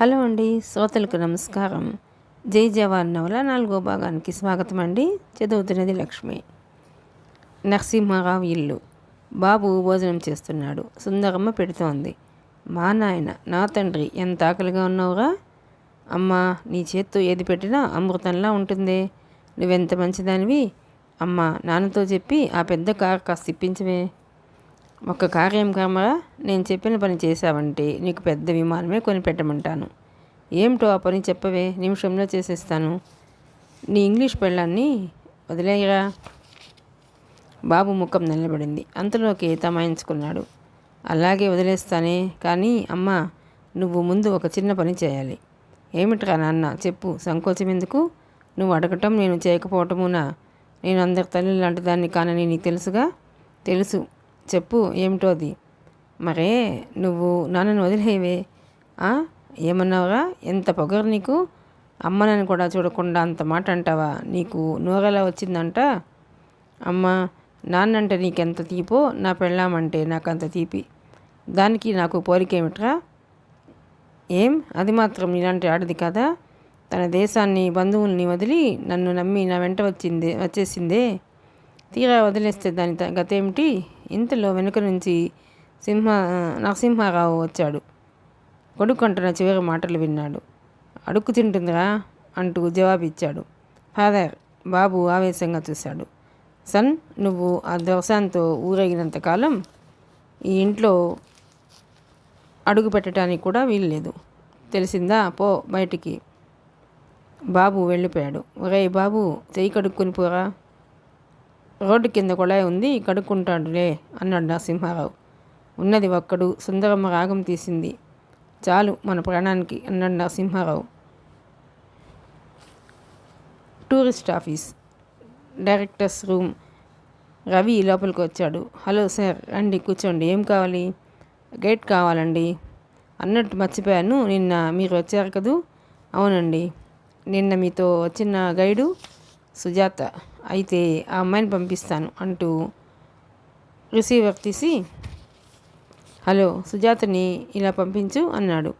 Hello అండి, శ్రోతలకు నమస్కారం. జై జవాన్ నవల 4వ భాగానికి స్వాగతం అండి. చదువుతున్నది లక్ష్మి. నరసింహారావు ఇల్లు. బాబు భోజనం చేస్తున్నాడు. సుందరమ్మ పెడుతోంది. మా నాయన, నా తండ్రి, ఎంత ఆకలిగా ఉన్నావురా అమ్మా. నీ చేత్తో ఏది పెట్టినా అమృతంలా ఉంటుందే. నువ్వెంత మంచిదానివి అమ్మా. నాన్నతో చెప్పి ఆ పెద్ద కారు కాస్త ఇప్పించవే. ఒక్క కార్యం కర్మరా, నేను చెప్పిన పని చేశావంటే నీకు పెద్ద విమానమే కొనిపెట్టమంటాను. ఏమిటో ఆ పని చెప్పవే, నిమిషంలో చేసేస్తాను. నీ ఇంగ్లీష్ పెళ్ళాన్ని వదిలేయరా. బాబు ముఖం నిలబడింది. అంతలోకి తమాయించుకున్నాడు. అలాగే వదిలేస్తానే, కానీ అమ్మా, నువ్వు ముందు ఒక చిన్న పని చేయాలి. ఏమిట్రా నాన్న, చెప్పు. సంకోచం ఎందుకు? నువ్వు అడగటం, నేను చేయకపోవటమునా? నేను అందరి తల్లి లాంటి దాన్ని కానని నీకు తెలుసుగా. తెలుసు, చెప్పు. ఏమిటో అది? మరే, నువ్వు నాన్నను వదిలేవే. ఏమన్నావురా? ఎంత పొగరు నీకు? అమ్మనని కూడా చూడకుండా అంత మాట అంటావా? నీకు నోరెలా వచ్చిందంట? అమ్మా, నాన్నంటే నీకెంత తీపో నా పెళ్ళామంటే నాకంత తీపి. దానికి నాకు పోలికేమిట్రా? ఏం, అది మాత్రం ఇలాంటి ఆడది కదా. తన దేశాన్ని, బంధువుల్ని వదిలి నన్ను నమ్మి నా వెంట వచ్చేసిందే. తీరా వదిలేస్తే దాని గతేమిటి? ఇంతలో వెనుక నుంచి నరసింహారావు వచ్చాడు. కొడుకు అంటున్న చివరి మాటలు విన్నాడు. అడుక్కు తింటుందిరా అంటూ జవాబిచ్చాడు. ఫాదర్. బాబు ఆవేశంగా చూశాడు. సన్, నువ్వు ఆ దోసాంతో ఊరేగినంతకాలం ఈ ఇంట్లో అడుగు పెట్టడానికి కూడా వీల్లేదు. తెలిసిందా? పో బయటికి. బాబు వెళ్ళిపోయాడు. ఒరేయ్ బాబు, చెయ్యి కడుక్కొని పోరా. రోడ్డు కింద కొళాయి ఉంది, కడుక్కుంటాడులే అన్నాడు నరసింహారావు. ఉన్నది ఒక్కడు. సుందరమ్మ రాగం తీసింది. చాలు మన ప్రాణానికి అన్నాడు Narasimharao. Tourist office, directors room. Ravi లోపలికి వచ్చాడు. హలో సార్, రండి కూర్చోండి. ఏం కావాలి? గైడ్ కావాలండి. అన్నట్టు మర్చిపోయాను, నిన్న మీరు వచ్చారు కదూ? అవునండి, నిన్న మీతో వచ్చిన గైడు సుజాత. అయితే ఆ అమ్మాయిని పంపిస్తాను అంటూ రిసీవర్ తీసి, హలో, సుజాతని ఇలా పంపించు అన్నాడు.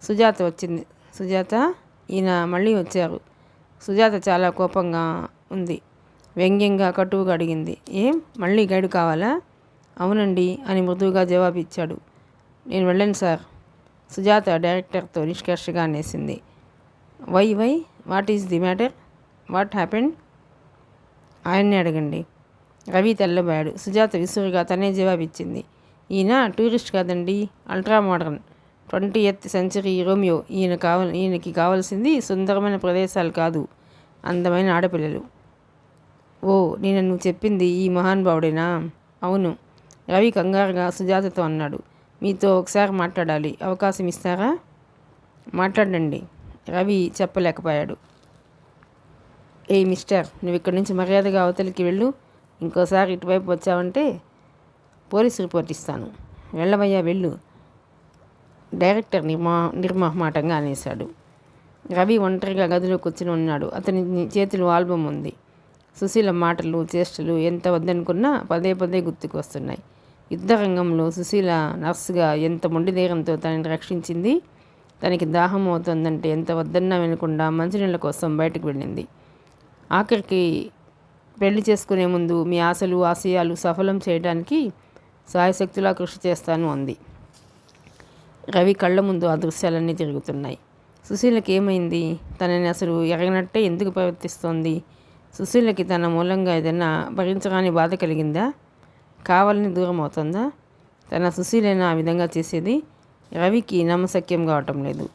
సుజాత వచ్చింది. సుజాత, ఈయన మళ్ళీ వచ్చారు. సుజాత చాలా కోపంగా ఉంది. వ్యంగ్యంగా కటువుగా అడిగింది. ఏం, మళ్ళీ గైడ్ కావాలా? అవునండి అని మృదువుగా జవాబిచ్చాడు. నేను వెళ్ళను సార్. సుజాత డైరెక్టర్తో నిష్కర్షగా అనేసింది. Why what is the matter? What happened? ఆయన్నే అడగండి. రవి తెల్లబోయాడు. సుజాత విసురుగా తనే జవాబిచ్చింది. ఈయన టూరిస్ట్ కాదండి, ultra modern 20th century Romeo. ఈయనకి కావాల్సింది సుందరమైన ప్రదేశాలు కాదు, అందమైన ఆడపిల్లలు. ఓ, నేను నువ్వు చెప్పింది ఈ మహానుభావుడేనా? అవును. రవి కంగారుగా సుజాతతో అన్నాడు. మీతో ఒకసారి మాట్లాడాలి, అవకాశం ఇస్తారా? మాట్లాడండి. రవి చెప్పలేకపోయాడు. ఏ మిస్టర్, నువ్వు ఇక్కడి నుంచి మర్యాదగా అవతలికి వెళ్ళు. ఇంకోసారి ఇటువైపు వచ్చావంటే పోలీస్ రిపోర్ట్ ఇస్తాను. వెళ్ళవయ్యా, వెళ్ళు. డైరెక్టర్ నిర్మోహమాటంగా అనేశాడు. రవి ఒంటరిగా గదిలో కూర్చుని ఉన్నాడు. అతని చేతిలో ఆల్బమ్ ఉంది. సుశీల మాటలు, చేష్టలు ఎంత వద్దనుకున్నా పదే పదే గుర్తుకు వస్తున్నాయి. యుద్ధరంగంలో సుశీల నర్సుగా ఎంత మొండిధైర్యంతో తనని రక్షించింది. తనకి దాహం అవుతుందంటే ఎంత వద్దన్నా వినకుండా మంచినీళ్ళ కోసం బయటకు వెళ్ళింది. ఆఖరికి పెళ్లి చేసుకునే ముందు మీ ఆశలు, ఆశయాలు సఫలం చేయడానికి సాయశక్తులా కృషి చేస్తాను అంది. రవి కళ్ళ ముందు ఆ దృశ్యాలన్నీ తిరుగుతున్నాయి. సుశీలకి ఏమైంది? తనని అసలు ఎరగనట్టే ఎందుకు ప్రవర్తిస్తోంది? సుశీలకి తన మూలంగా ఏదైనా భరించరాని బాధ కలిగిందా? కావాలని దూరం అవుతుందా? తన సుశీలైనా ఆ విధంగా చేసేది? రవికి నమ్మశక్యం కావటం లేదు.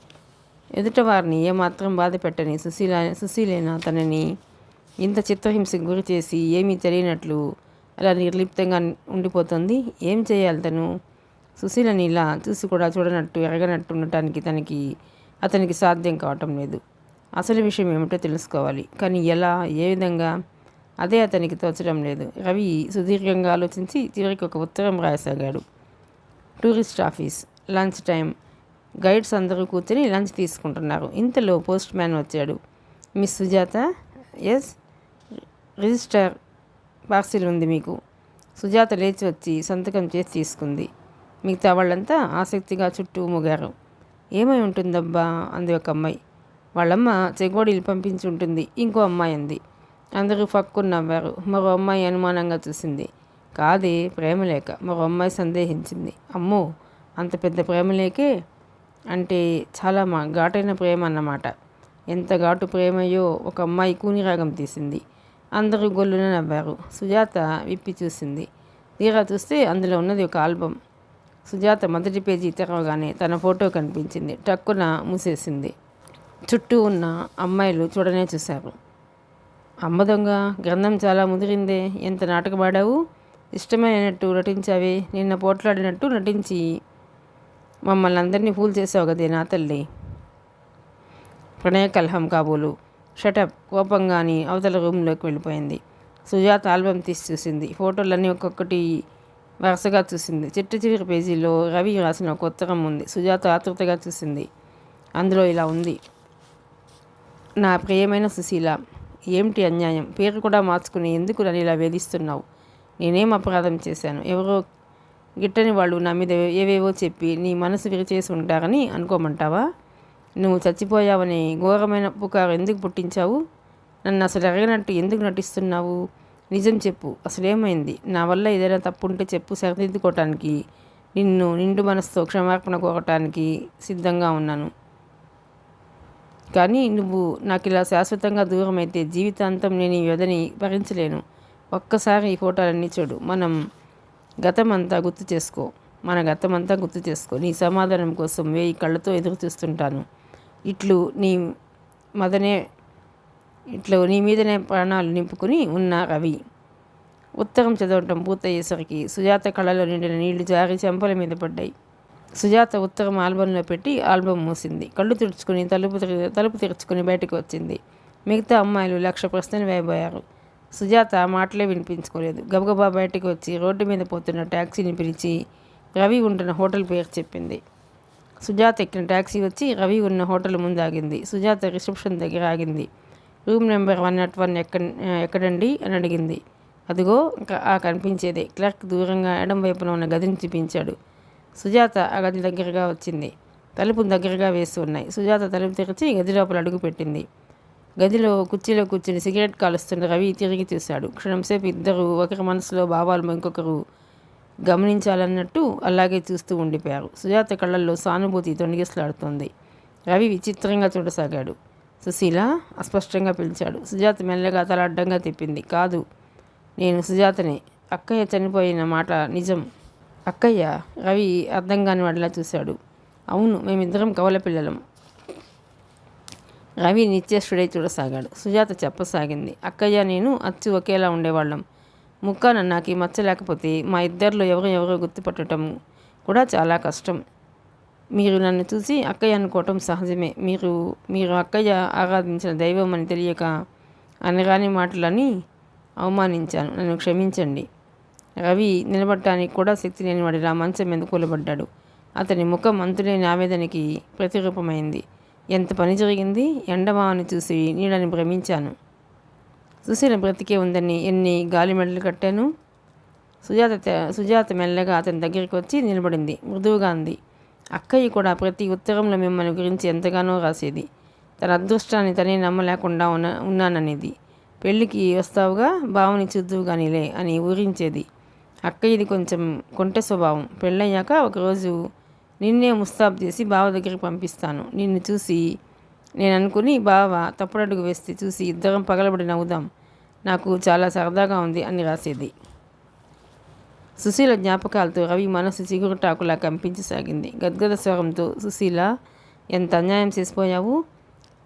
ఎదుట వారిని ఏమాత్రం బాధ పెట్టని సుశీలైనా తనని ఇంత చిత్రహింసకు గురి చేసి ఏమీ తెలియనట్లు అలా నిర్లిప్తంగా ఉండిపోతుంది. ఏం చేయాలి తను? సుశీలని ఇలా చూసి కూడా చూడనట్టు, ఎరగనట్టు ఉండటానికి అతనికి సాధ్యం కావటం లేదు. అసలు విషయం ఏమిటో తెలుసుకోవాలి, కానీ ఎలా, ఏ విధంగా? అదే అతనికి తోచడం లేదు. రవి సుదీర్ఘంగా ఆలోచించి చివరికి ఒక ఉత్తరం రాయసాగాడు. Tourist office, lunch time. Guides అందరూ కూర్చొని లంచ్ తీసుకుంటున్నారు. ఇంతలో పోస్ట్ మ్యాన్ వచ్చాడు. Miss Sujatha? Yes. Register parcel ఉంది మీకు. సుజాత లేచి వచ్చి సంతకం చేసి తీసుకుంది. మిగతా వాళ్ళంతా ఆసక్తిగా చుట్టూ మూగారు. ఏమై ఉంటుందబ్బా అంది ఒక అమ్మాయి. వాళ్ళమ్మ చెగోడీలు పంపించి ఉంటుంది ఇంకో అమ్మాయి అంది. అందరూ ఫక్కున నవ్వారు. మరో అమ్మాయి అనుమానంగా చూసింది. కాదే ప్రేమలేఖ. మరో అమ్మాయి సందేహించింది. అమ్మో అంత పెద్ద ప్రేమలేఖే అంటే చాలా ఘాటైన ప్రేమ అన్నమాట. ఎంత ఘాటు ప్రేమయో ఒక అమ్మాయి కూనిరాగం తీసింది. అందరూ గొల్లున నవ్వారు. సుజాత విప్పి చూసింది. తీరా చూస్తే అందులో ఉన్నది ఒక ఆల్బమ్. సుజాత మొదటి పేజీ తెరవగానే తన ఫోటో కనిపించింది. టక్కున మూసేసింది. చుట్టూ ఉన్న అమ్మాయిలు చూడనే చూశారు. అమ్మ దొంగ, గ్రంథం చాలా ముదిరిందే, ఎంత నాటకమాడావు, ఇష్టమైనట్టు నటించావే, నిన్న పోట్లాడినట్టు నటించి మమ్మల్ని అందరినీ ఫూల్ చేసావు కదే నా తల్లి. ప్రణయ కలహం కాబోలు. షటప్ కోపంగాని అవతల రూమ్లోకి వెళ్ళిపోయింది. సుజాత ఆల్బమ్ తీసి చూసింది. ఫోటోలన్నీ ఒక్కొక్కటి వరుసగా చూసింది. చివరి పేజీలో రవి రాసిన ఒక ఉత్తరం ఉంది. సుజాత ఆతృతగా చూసింది. అందులో ఇలా ఉంది. నా ప్రియమైన సుశీల, ఏమిటి అన్యాయం, పేరు కూడా మార్చుకుని ఎందుకు నన్ను ఇలా వేధిస్తున్నావు? నేనేం అపరాధం చేశాను? ఎవరో గిట్టని వాళ్ళు నా మీద ఏవేవో చెప్పి నీ మనసు విరిచేసి ఉంటారని అనుకోమంటావా? నువ్వు చచ్చిపోయావని ఘోరమైన పుకారు ఎందుకు పుట్టించావు? నన్ను అసలు ఎరగనట్టు ఎందుకు నటిస్తున్నావు? నిజం చెప్పు, అసలేమైంది? నా వల్ల ఏదైనా తప్పు ఉంటే చెప్పు, సరిదిద్దుకోవటానికి నిన్ను నిండు మనసుతో క్షమాపణ కోరటానికి సిద్ధంగా ఉన్నాను. కానీ నువ్వు నాకు ఇలా శాశ్వతంగా దూరం అయితే జీవితాంతం నేను ఈ వ్యధని భరించలేను. ఒక్కసారి ఈ ఫోటోలన్నీ చూడు. మన గతమంతా గుర్తు చేసుకో. నీ సమాధానం కోసం 1000 కళ్ళతో ఎదురు చూస్తుంటాను. ఇట్లు నీ మీదనే ప్రాణాలు నింపుకుని ఉన్న రవి. ఉత్తరం చదవటం పూర్తయ్యేసరికి సుజాత కళ్ళలో నిండిన నీళ్లు జారి చెంపల మీద పడ్డాయి. సుజాత ఉత్తరం ఆల్బంలో పెట్టి ఆల్బమ్ మూసింది. కళ్ళు తుడుచుకుని తలుపు తెరుచుకుని బయటకు వచ్చింది. మిగతా అమ్మాయిలు 1,00,000 ప్రశ్నలు వేయబోయారు. సుజాత మాటలే వినిపించుకోలేదు. గబగబా బయటకు వచ్చి రోడ్డు మీద పోతున్న ట్యాక్సీని పిలిచి రవి ఉంటున్న హోటల్ పేరు చెప్పింది. సుజాత ఎక్కిన ట్యాక్సీ వచ్చి రవి ఉన్న హోటల్ ముందు ఆగింది. సుజాత రిసెప్షన్ దగ్గర ఆగింది. రూమ్ నెంబర్ 101 ఎక్కడండి అని అడిగింది. అదిగో కనిపించేదే. క్లర్క్ దూరంగా ఎడం వైపున ఉన్న గదిని చూపించాడు. సుజాత ఆ గది దగ్గరగా వచ్చింది. తలుపు దగ్గరగా వేసి ఉన్నాయి. సుజాత తలుపు తెరిచి గది లోపల అడుగు పెట్టింది. గదిలో కుర్చీలో కూర్చుని సిగరెట్ కాలుస్తున్న రవి తిరిగి చూశాడు. క్షణంసేపు ఇద్దరు ఒకరి మనసులో భావాలు ఇంకొకరు గమనించాలన్నట్టు అలాగే చూస్తూ ఉండిపోయారు. సుజాత కళ్ళల్లో సానుభూతి తొణిగిసలాడుతోంది. రవి విచిత్రంగా చూడసాగాడు. సుశీల అస్పష్టంగా పిలిచాడు. సుజాత మెల్లగా తల అడ్డంగా తిప్పింది. కాదు, నేను సుజాతనే. అక్కయ్య చనిపోయిన మాట నిజం. అక్కయ్య? రవి అర్థం కాని వాడిలా చూశాడు. అవును, మేమిద్దరం కవల పిల్లలం. రవి నిశ్చేష్టుడై చూడసాగాడు. సుజాత చెప్పసాగింది. అక్కయ్య నేను అచ్చు ఒకేలా ఉండేవాళ్ళం. ముక్కాన నాకు మచ్చ లేకపోతే మా ఇద్దరిలో ఎవరో గుర్తుపట్టడం కూడా చాలా కష్టం. మీరు నన్ను చూసి అక్కయ్య అనుకోవటం సహజమే. మీరు అక్కయ్య ఆరాధించిన దైవం అని తెలియక అనరాని మాటలని అవమానించాను. నన్ను క్షమించండి. రవి నిలబడటానికి కూడా శక్తి లేని వాడిలా మంచం మీద కూలబడ్డాడు. అతని ముఖం అంతులేని ఆవేదనకి ప్రతిరూపమైంది. ఎంత పని జరిగింది? ఎండమావని చూసి నీడని భ్రమించాను. సుశీల బ్రతికే ఉందని ఎన్ని గాలి మెడలు కట్టాను. సుజాత మెల్లగా అతని దగ్గరికి వచ్చి నిలబడింది. మృదువుగా అంది. అక్కయ్య కూడా ప్రతి ఉత్తరంలో మిమ్మల్ని గురించి ఎంతగానో రాసేది. తన అదృష్టాన్ని తనే నమ్మలేకుండా ఉన్నాననేది. పెళ్ళికి వస్తావుగా, బావని చూద్దువు కానీలే అని ఊరించేది. అక్కయ్యది కొంచెం కొంటె స్వభావం. పెళ్ళయ్యాక ఒకరోజు నిన్నే ముస్తాబు చేసి బావ దగ్గరికి పంపిస్తాను. నిన్ను చూసి నేను అనుకుని బావ తప్పుడడుగు వేస్తే చూసి ఇద్దరం పగలబడి నవ్వుదాం. నాకు చాలా సరదాగా ఉంది అని రాసేది. సుశీల జ్ఞాపకాలతో రవి మనసు చిగురుటాకులా కంపించసాగింది. గద్గద స్వరంతో, సుశీల, ఎంత అన్యాయం చేసిపోయావు.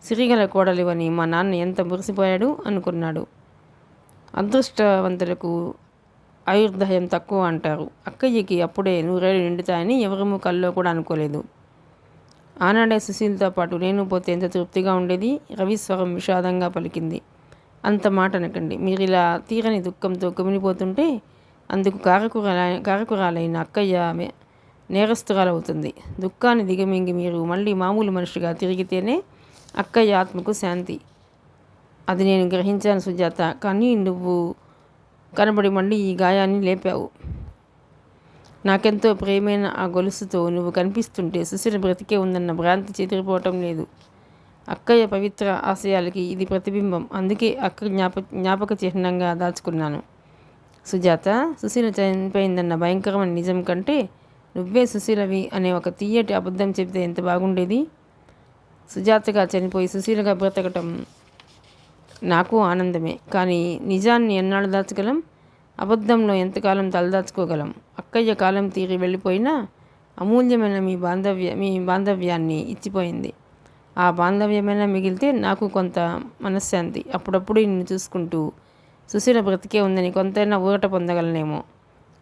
సిరిగల కోడలివని మా నాన్న ఎంత మురిసిపోయాడు అనుకున్నాడు. అదృష్టవంతులకు ఆయుర్దాయం తక్కువ అంటారు. అక్కయ్యకి అప్పుడే 100 ఏళ్ళు నిండుతాయని ఎవరి ముఖాల్లో కూడా అనుకోలేదు. ఆనాడే సుశీల్తో పాటు నేను పోతే ఎంత తృప్తిగా ఉండేది. రవి స్వరం విషాదంగా పలికింది. అంత మాట అనకండి. మీరు ఇలా తీరని దుఃఖంతో కుమిలిపోతుంటే అందుకు కారకురాలైన అక్కయ్య నేరస్తురాలవుతుంది. దుఃఖాన్ని దిగమింగి మీరు మళ్ళీ మామూలు మనిషిగా తిరిగితేనే అక్కయ్య ఆత్మకు శాంతి. అది నేను గ్రహించాను సుజాత. కానీ నువ్వు కనబడి మళ్ళీ ఈ గాయాన్ని లేపావు. నాకెంతో ప్రియమైన ఆ గొలుసుతో నువ్వు కనిపిస్తుంటే సుశీల బ్రతికే ఉందన్న భ్రాంతి చెదిరిపోవటం లేదు. అక్కయ్య పవిత్ర ఆశయాలకి ఇది ప్రతిబింబం. అందుకే అక్క జ్ఞాపక చిహ్నంగా దాచుకున్నాను. సుజాత, సుశీల చనిపోయిందన్న భయంకరమైన నిజం కంటే నువ్వే సుశీలవి అనే ఒక తీయటి అబద్ధం చెబితే ఎంత బాగుండేది. సుజాతగా చనిపోయి సుశీలగా బ్రతకటం నాకు ఆనందమే. కానీ నిజాన్ని ఎన్నాళ్ళు దాచగలం? అబద్ధంలో ఎంతకాలం తలదాచుకోగలం? అక్కయ్య కాలం తీరి వెళ్ళిపోయినా అమూల్యమైన మీ బాంధవ్యాన్ని ఇచ్చిపోయింది. ఆ బాంధవ్యమైనా మిగిలితే నాకు కొంత మనశ్శాంతి. అప్పుడప్పుడు నిన్ను చూసుకుంటూ సుశీల బ్రతికే ఉందని కొంతైనా ఊరట పొందగలనేమో.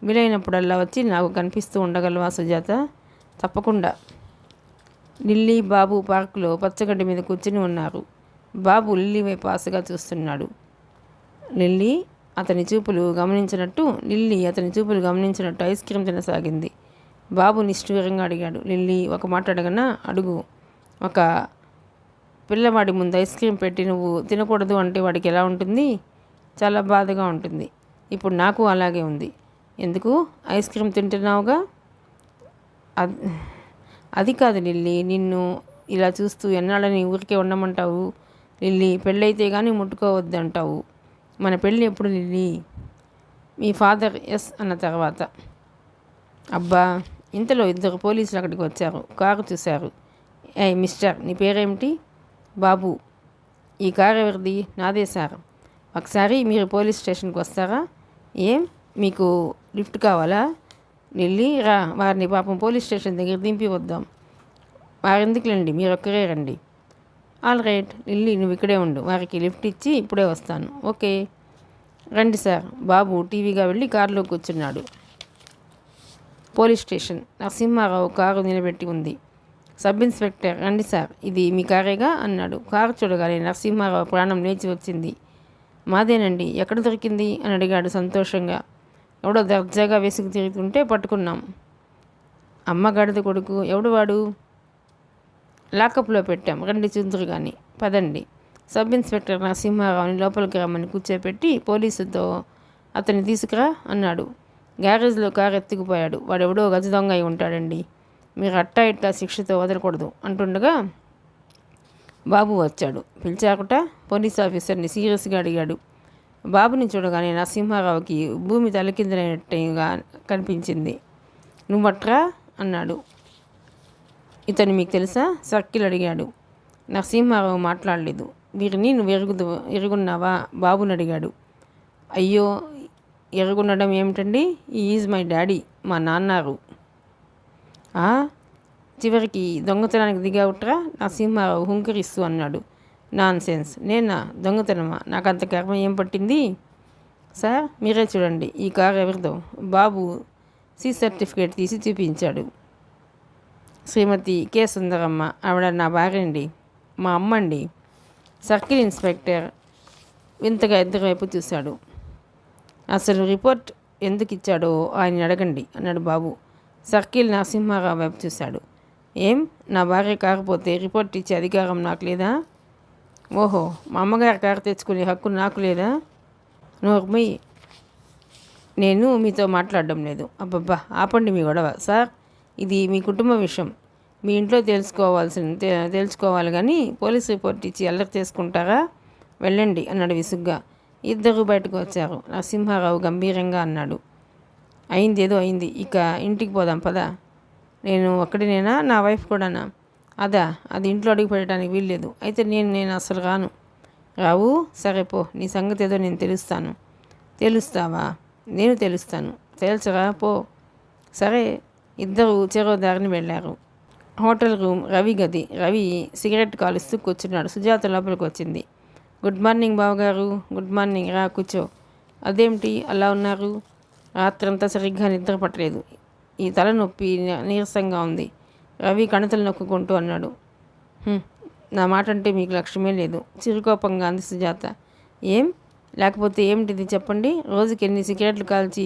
వీలైనప్పుడల్లా వచ్చి నాకు కనిపిస్తూ ఉండగలవా సుజాత? తప్పకుండా. లిల్లీ, బాబు పార్కులో పచ్చగడ్డి మీద కూర్చుని ఉన్నారు. బాబు లిల్లీ వైపు ఆశగా చూస్తున్నాడు. లిల్లీ అతని చూపులు గమనించినట్టు ఐస్ క్రీమ్ తినసాగింది. బాబు నిష్ఠూరంగా అడిగాడు. లిల్లీ, ఒక మాట అడగనా? అడుగు. ఒక పిల్లవాడి ముందు ఐస్ క్రీమ్ పెట్టి నువ్వు తినకూడదు అంటే వాడికి ఎలా ఉంటుంది? చాలా బాధగా ఉంటుంది. ఇప్పుడు నాకు అలాగే ఉంది. ఎందుకు? ఐస్ క్రీమ్ తింటున్నావుగా. అది కాదు లిల్లీ, నిన్ను ఇలా చూస్తూ ఎన్నాళ్ళని ఊరికే ఉండమంటావు? లిల్లీ, పెళ్ళైతే కానీ ముట్టుకోవద్దంటావు. మన పెళ్ళి ఎప్పుడు లిల్లీ? మీ ఫాదర్ ఎస్ అన్న తర్వాత. అబ్బా! ఇంతలో ఇద్దరు పోలీసులు అక్కడికి వచ్చారు. కారు చూశారు. ఏయ్ మిస్టర్, నీ పేరేమిటి? బాబు. ఈ కారు ఎవరిది? నాదే సార్. ఒకసారి మీరు పోలీస్ స్టేషన్కి వస్తారా? ఏం మీకు లిఫ్ట్ కావాలా? లిల్లీ, రా, వారిని పాపం పోలీస్ స్టేషన్ దగ్గర దింపి వద్దాం. వారెందుకులేండి, మీరు ఒక్కరే రండి. ఆల్ రైట్ లిల్లీ, నువ్వు ఇక్కడే ఉండు. వారికి లిఫ్ట్ ఇచ్చి ఇప్పుడే వస్తాను. ఓకే రండి సార్. బాబు టీవీగా వెళ్ళి కారులో కూర్చున్నాడు. Police station. నరసింహారావు కారు నిలబెట్టి ఉంది. సబ్ ఇన్స్పెక్టర్, రండి సార్, ఇది మీ కారేగా అన్నాడు. కారు చూడగానే నరసింహారావు ప్రాణం లేచి వచ్చింది. మాదేనండి. ఎక్కడ దొరికింది అని అడిగాడు సంతోషంగా. ఎవడో దర్జాగా వేసుకు తిరుగుతుంటే పట్టుకున్నాం. అమ్మ గాడిద కొడుకు. ఎవడు వాడు? లాకప్లో పెట్టాం. రండి చూద్దరు కానీ. పదండి. సబ్ ఇన్స్పెక్టర్ నరసింహారావుని లోపలికి రమ్మని కూర్చోపెట్టి పోలీసుతో అతన్ని తీసుకురా అన్నాడు. గ్యారేజ్లో కారు ఎత్తుకుపోయాడు. వాడెవడో గజ దొంగ అయి ఉంటాడండి. మీరు అట్టా ఇట్టా శిక్షతో వదలకూడదు అంటుండగా బాబు వచ్చాడు. పిలిచాకుట? పోలీస్ ఆఫీసర్ని సీరియస్గా అడిగాడు. బాబుని చూడగానే నరసింహారావుకి భూమి తలకిందులైనట్టుగా కనిపించింది. నువ్వట్రా అన్నాడు. ఇతను మీకు తెలుసా? సర్కిల్ అడిగాడు. నరసింహారావు మాట్లాడలేదు. వీరిని నువ్వు ఎరుగున్నావా? బాబుని అడిగాడు. అయ్యో, ఎరుగుండడం ఏమిటండి? ఈజ్ మై డాడీ, మా నాన్నారు. చివరికి దొంగతనానికి దిగావుట్రా? నరసింహారావు హుంకరిస్తూ అన్నాడు. Non sense. నేనా? దొంగతనమా? నాకు అంత కర్మ ఏం పట్టింది? సార్, మీరే చూడండి, ఈ కారు ఎవరిదో? బాబు సి సర్టిఫికేట్ తీసి చూపించాడు. శ్రీమతి కె సుందరమ్మ, ఆవిడ నా భార్యండి, మా అమ్మండి. సర్కిల్ ఇన్స్పెక్టర్ వింతగా ఇద్దరు వైపు చూశాడు. అసలు రిపోర్ట్ ఎందుకు ఇచ్చాడో ఆయన అడగండి అన్నాడు బాబు. సర్కిల్ నరసింహారావు వైపు చూశాడు. ఏం, నా భార్య కాకపోతే రిపోర్ట్ ఇచ్చే అధికారం నాకు లేదా? ఓహో, మా అమ్మగారి కారు తెచ్చుకునే హక్కు నాకు లేదా? నోర్మయ్, నేను మీతో మాట్లాడడం లేదు. అబ్బబ్బా, ఆపండి మీ గొడవ. సార్, ఇది మీ కుటుంబ విషయం. మీ ఇంట్లో తెలుసుకోవాలి కానీ పోలీస్ రిపోర్ట్ ఇచ్చి అల్లరి చేసుకుంటారా? వెళ్ళండి అన్నాడు విసుగ్గా. ఇద్దరు బయటకు వచ్చారు. నరసింహారావు గంభీరంగా అన్నాడు. అయింది ఏదో అయింది, ఇక ఇంటికి పోదాం పదా. నేను ఒక్కడినేనా? నా వైఫ్ కూడానా? అది ఇంట్లో అడుగు పెట్టడానికి వీల్లేదు. అయితే నేను అసలు రాను. రావు? సరే పో, నీ సంగతి ఏదో నేను తెలుస్తాను. తెలుస్తావా? నేను తెలుస్తాను. తేల్చరా పో. సరే. ఇద్దరు చెరో దారిని వెళ్ళారు. హోటల్ రూమ్ రవి గది. రవి సిగరెట్ కాలుస్తూ కూర్చున్నాడు. సుజాత లోపలికి వచ్చింది. గుడ్ మార్నింగ్ బావగారు. గుడ్ మార్నింగ్, రా కూర్చో. అదేమిటి అలా ఉన్నారు? రాత్రంతా సరిగ్గా నిద్ర పట్టలేదు. ఈ తలనొప్పి నీరసంగా ఉంది. రవి కణతలు నొక్కుంటూ అన్నాడు. నా మాట అంటే మీకు లక్ష్యమే లేదు, చిరుకోపంగా అంది సుజాత. ఏం లేకపోతే ఏమిటిది చెప్పండి. రోజుకి అన్ని సిగరెట్లు కాల్చి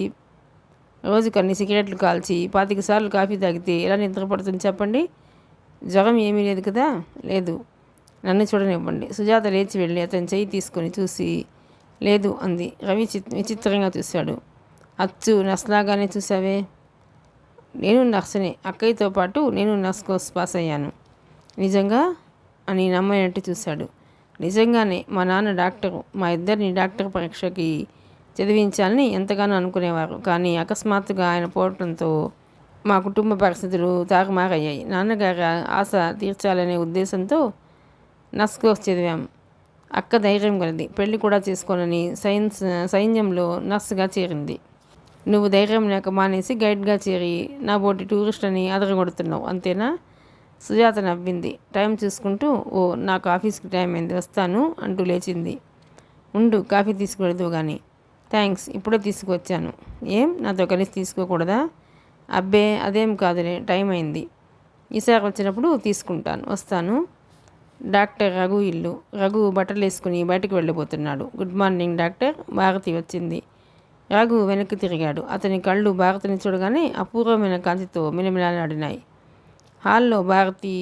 25 సార్లు కాఫీ తాగితే ఎలా నిద్రపడుతుంది చెప్పండి. జ్వరం ఏమీ లేదు కదా? లేదు. నన్ను చూడనివ్వండి. సుజాత లేచి వెళ్ళి అతని చెయ్యి తీసుకొని చూసి లేదు అంది. రవి విచిత్రంగా చూశాడు. అచ్చు నస్లాగానే చూసావే. నేను నర్సునే, అక్కయ్యతో పాటు నేను నర్స్ కోర్స్ పాస్ అయ్యాను. నిజంగా అని నమ్మనట్టు చూశాడు. నిజంగానే మా నాన్న డాక్టరు. మా ఇద్దరిని డాక్టర్ పరీక్షకి చదివించాలని ఎంతగానో అనుకునేవారు. కానీ అకస్మాత్తుగా ఆయన పోవటంతో మా కుటుంబ పరిస్థితులు తారుమారయ్యాయి. నాన్నగారి ఆశ తీర్చాలనే ఉద్దేశంతో నర్స్ కోర్స్ చదివాం. అక్క ధైర్యం కలిది. పెళ్లి కూడా చేసుకోనని సైన్యంలో నర్సుగా చేరింది. నువ్వు ధైర్యం లేక మానేసి గైడ్గా చేరి నా బోటి టూరిస్ట్ అని అదరగొడుతున్నావు అంతేనా? సుజాత నవ్వింది టైం చూసుకుంటూ. ఓ, నాకు ఆఫీస్కి టైం అయింది, వస్తాను అంటూ లేచింది. ఉండు, కాఫీ తీసుకువెళదు కానీ. థ్యాంక్స్, ఇప్పుడే తీసుకువచ్చాను. ఏం, నాతో కలిసి తీసుకోకూడదా? అబ్బే, అదేం కాదులే, టైం అయింది. ఈసారి వచ్చినప్పుడు తీసుకుంటాను, వస్తాను. డాక్టర్ రఘు ఇల్లు. రఘు బట్టలు వేసుకుని బయటకు వెళ్ళిపోతున్నాడు. Good morning doctor. భారతి వచ్చింది. రఘు వెనక్కి తిరిగాడు. అతని కళ్ళు భారతిని చూడగానే అపూర్వమైన కాంతితో మిలమిలాడినాయి. హాల్లో భారతి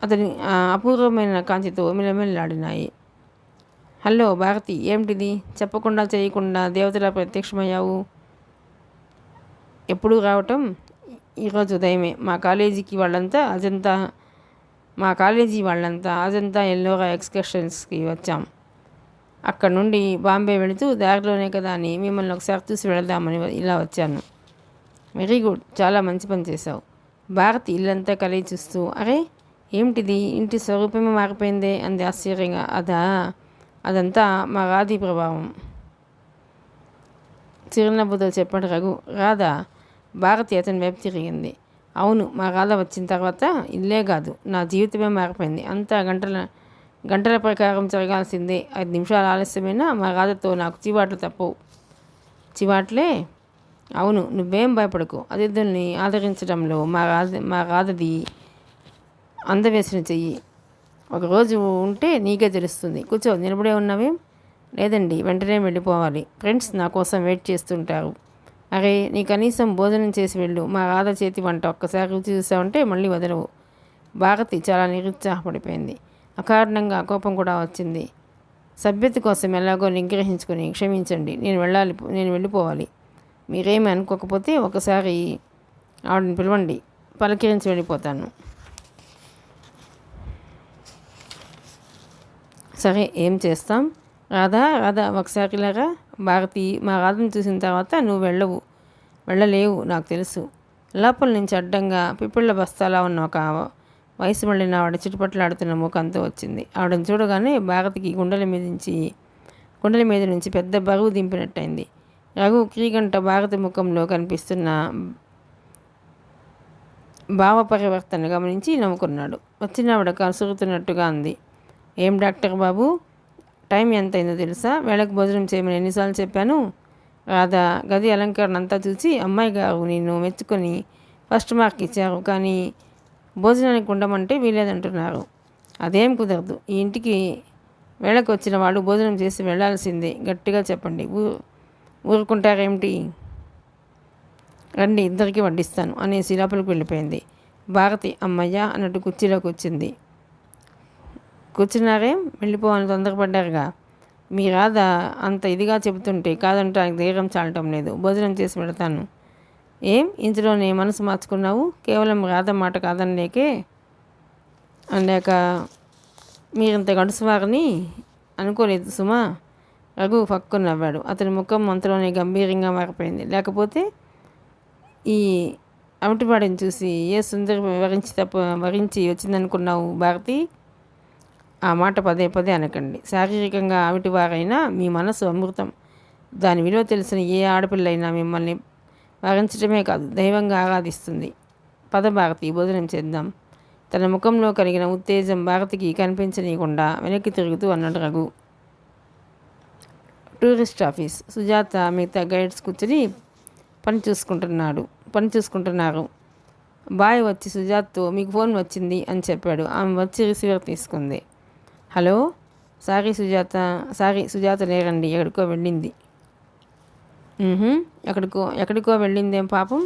అతని అపూర్వమైన కాంతితో మిలమిలాడినాయి. హలో భారతి, ఏమిటిది? చెప్పకుండా చేయకుండా దేవతలా ప్రత్యక్షమయ్యావు. ఎప్పుడు రావటం? ఈరోజు ఉదయమే. మా కాలేజీ వాళ్ళంతా అజంతా ఎల్లోరా ఎక్స్కర్షన్స్కి వచ్చాం. అక్కడ నుండి బాంబే వెళుతూ దారిలోనే కదా అని మిమ్మల్ని ఒకసారి చూసి వెళదామని ఇలా వచ్చాను. వెరీ గుడ్, చాలా మంచి పని చేశావు. భారతి ఇల్లంతా కలిగి చూస్తూ, అరే ఏమిటిది, ఇంటి స్వరూపమే మారిపోయిందే అంది ఆశ్చర్యంగా. అదంతా మా రాధి ప్రభావం, చిరునవ్వుతో చెప్పాడు రఘు. రాధా? భారతి అతని వైపు తిరిగింది. అవును, మా రాధ వచ్చిన తర్వాత ఇల్లే కాదు, నా జీవితమే మారిపోయింది. అంతా గంటల ప్రకారం జరగాల్సిందే. 5 నిమిషాలు ఆలస్యమైనా మా రాధతో నాకు చివాట్లు తప్పవు. చివాట్లే? అవును, నువ్వేం భయపడకు. అతిథుల్ని ఆదరించడంలో మా రాధది అందవేసిన చెయ్యి. ఒకరోజు ఉంటే నీకే తెలుస్తుంది. కూర్చో, నిలబడే ఉన్నావేం? లేదండి, వెంటనే వెళ్ళిపోవాలి. ఫ్రెండ్స్ నా కోసం వెయిట్ చేస్తుంటారు. అరే, నీ కనీసం భోజనం చేసి వెళ్ళు. మా రాధ చేతి వంట ఒక్కసారి రుచి చూసావంటే మళ్ళీ వదలవు. భారతి చాలా నిరుత్సాహపడిపోయింది. అకారణంగా కోపం కూడా వచ్చింది. సభ్యత కోసం ఎలాగో నిగ్రహించుకొని, క్షమించండి, నేను వెళ్ళిపోవాలి. మీరేమీ అనుకోకపోతే ఒకసారి ఆవిడని పిలవండి, పలకరించి వెళ్ళిపోతాను. సరే, ఏం చేస్తాం? రాధా ఒకసారి ఇలాగా. భారతి, మా రాధను చూసిన తర్వాత నువ్వు వెళ్ళలేవు, నాకు తెలుసు. లోపల నుంచి అడ్డంగా పిప్పిళ్ళ బస్తాలా ఉన్న ఒక వయసు మళ్ళిన ఆవిడ చిటుపట్లాడుతున్న ముఖంతో వచ్చింది. ఆవిడని చూడగానే భారతికి గుండెల మీద నుంచి పెద్ద బరువు దింపినట్టయింది. రఘు క్రీగంట భారతి ముఖంలో కనిపిస్తున్న భావ పరివర్తన గమనించి నవ్వుకున్నాడు. వచ్చిన ఆవిడ కసురుతున్నట్టుగా అంది. ఏం డాక్టర్ బాబు, టైం ఎంత అయిందో తెలుసా? వేళకు భోజనం చేయమని ఎన్నిసార్లు చెప్పాను? రాధా గది అలంకరణ అంతా చూసి అమ్మాయి గారు నిన్ను మెచ్చుకొని ఫస్ట్ మార్క్ ఇచ్చారు, కానీ భోజనానికి ఉండమంటే వీలేదంటున్నారు. అదేం కుదరదు. ఈ ఇంటికి వేళకు వచ్చిన వాడు భోజనం చేసి వెళ్ళాల్సిందే. గట్టిగా చెప్పండి. ఊరుకుంటారేమిటి? రండి, ఇద్దరికి వడ్డిస్తాను అనేసి లోపలికి వెళ్ళిపోయింది. భారతి అమ్మయ్య అన్నట్టు కుర్చీలో కూర్చుంది. కూర్చున్నారేం? వెళ్ళిపోవాలని తొందరపడ్డారుగా. మీ రాధ అంత ఇదిగా చెబుతుంటే కాదంటానికి ధైర్యం చాలటం లేదు. భోజనం చేసి పెడతాను. ఏం ఇందులోనే మనసు మార్చుకున్నావు? కేవలం రాధ మాట కాదనలేకే అన్నాక మీరింత గడుసువారని అనుకోలేదు సుమా. రఘు ఫక్కుని నవ్వాడు. అతని ముఖం అంతలోనే గంభీరంగా మారిపోయింది. లేకపోతే ఈ అమిటివాడిని చూసి ఏ సుందరి వరించి వచ్చిందనుకున్నావు భారతి? ఆ మాట పదే పదే అనకండి. శారీరకంగా ఆవిటివారైనా మీ మనసు అమృతం. దాని విలువ తెలిసిన ఏ ఆడపిల్లైనా మిమ్మల్ని వరించడమే కాదు, దైవంగా ఆరాధిస్తుంది. పద భారతి, భోజనం చేద్దాం. తన ముఖంలో కలిగిన ఉత్తేజం భారతికి కనిపించనీయకుండా వెనక్కి తిరుగుతూ అన్నాడు రఘు. Tourist office. సుజాత మిగతా గైడ్స్ కూర్చొని పని చూసుకుంటున్నారు. బాయ్ వచ్చి సుజాత్తో మీకు ఫోన్ వచ్చింది అని చెప్పాడు. ఆమె వచ్చి రిసీవర్ తీసుకుంది. హలో, సారీ సుజాత లేరండి, ఎక్కడికో వెళ్ళింది. ఎక్కడికో వెళ్ళిందేం పాపం?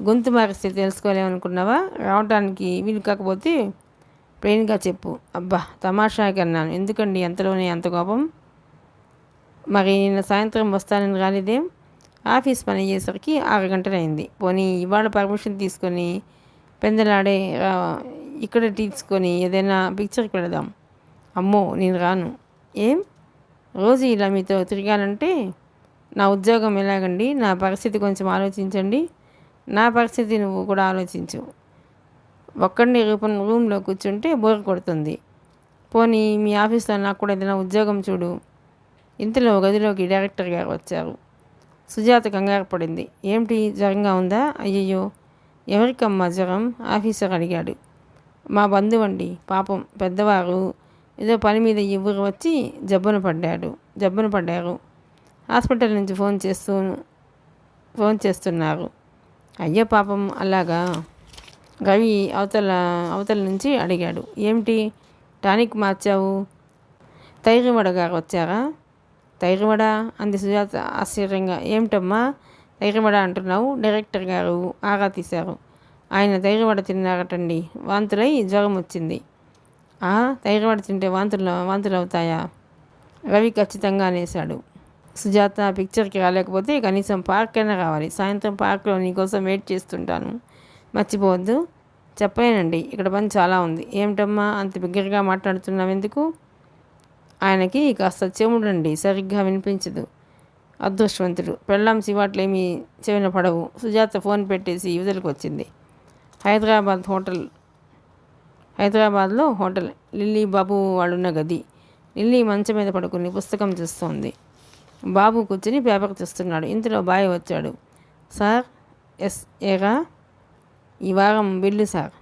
గొంతు మారిస్తే తెలుసుకోలేమనుకున్నావా? రావడానికి వీలు కాకపోతే ప్లెయిన్గా చెప్పు. అబ్బా, తమాషాకి అన్నాను. ఎందుకండి అంతలోనే అంత కోపం? మరి నిన్న సాయంత్రం వస్తానని రాలేదేం? ఆఫీస్ పని అయ్యేసరికి 6 గంటలైంది. పోనీ ఇవాళ పర్మిషన్ తీసుకొని పెందలాడే ఇక్కడ తీసుకొని ఏదైనా పిక్చర్కి వెళదాం. అమ్మో నేను రాను. ఏం రోజు ఇలా మీతో తిరగాలంటే నా ఉద్యోగం ఎలాగండి? నా పరిస్థితి కొంచెం ఆలోచించండి. నా పరిస్థితి నువ్వు కూడా ఆలోచించు. ఒక్కడిని రూమ్లో కూర్చుంటే బోర్ కొడుతుంది. పోనీ మీ ఆఫీస్లో నాకు కూడా ఏదైనా ఉద్యోగం చూడు. ఇంతలో గదిలోకి డైరెక్టర్ గారు వచ్చారు. సుజాత కంగారు పడింది. ఏమిటి, జ్వరంగా ఉందా? అయ్యయ్యో, ఎవరికమ్మా జ్వరం? ఆఫీసర్ అడిగాడు. మా బంధువండి, పాపం పెద్దవారు ఏదో పని మీద ఈ ఊరు వచ్చి జబ్బున పడ్డారు. హాస్పిటల్ నుంచి ఫోన్ చేస్తున్నారు. అయ్యో పాపం, అలాగా? రవి అవతల నుంచి అడిగాడు. ఏమిటి టానిక్ మార్చావు? తైరివడ గారు వచ్చారా? తైరివడ అంది సుజాత ఆశ్చర్యంగా. ఏమిటమ్మా తైరివడ అంటున్నావు? డైరెక్టర్ గారు ఆరా తీశారు. ఆయన తైరివడ తిన్నారటండి. వాంతులై జ్వరం వచ్చింది. తైరివడ తింటే వాంతులు అవుతాయా? రవి ఖచ్చితంగా అనేశాడు. సుజాత, పిక్చర్కి రాలేకపోతే కనీసం పార్క్ అయినా రావాలి. సాయంత్రం పార్క్లో నీకోసం వెయిట్ చేస్తుంటాను, మర్చిపోవద్దు. చెప్పలేనండి, ఇక్కడ పని చాలా ఉంది. ఏమిటమ్మా అంత బిగ్గరగా మాట్లాడుతున్నావు ఎందుకు? ఆయనకి కాస్త చెవుడండి, సరిగ్గా వినిపించదు. అదృష్టవంతుడు. పెళ్ళాం సివాట్లేమీ చెవిన పడవు. సుజాత ఫోన్ పెట్టేసి యువతలకు వచ్చింది. హైదరాబాద్లో హోటల్. లిల్లీ బాబు వాళ్ళున్న గది. లిల్లీ మంచం మీద పడుకుని పుస్తకం చూస్తోంది. బాబు కూర్చుని పేపర్ చూస్తున్నాడు. ఇంతలో బాయ్ వచ్చాడు. సార్? ఎస్, ఏగా? ఈ వారం బిల్లు సార్.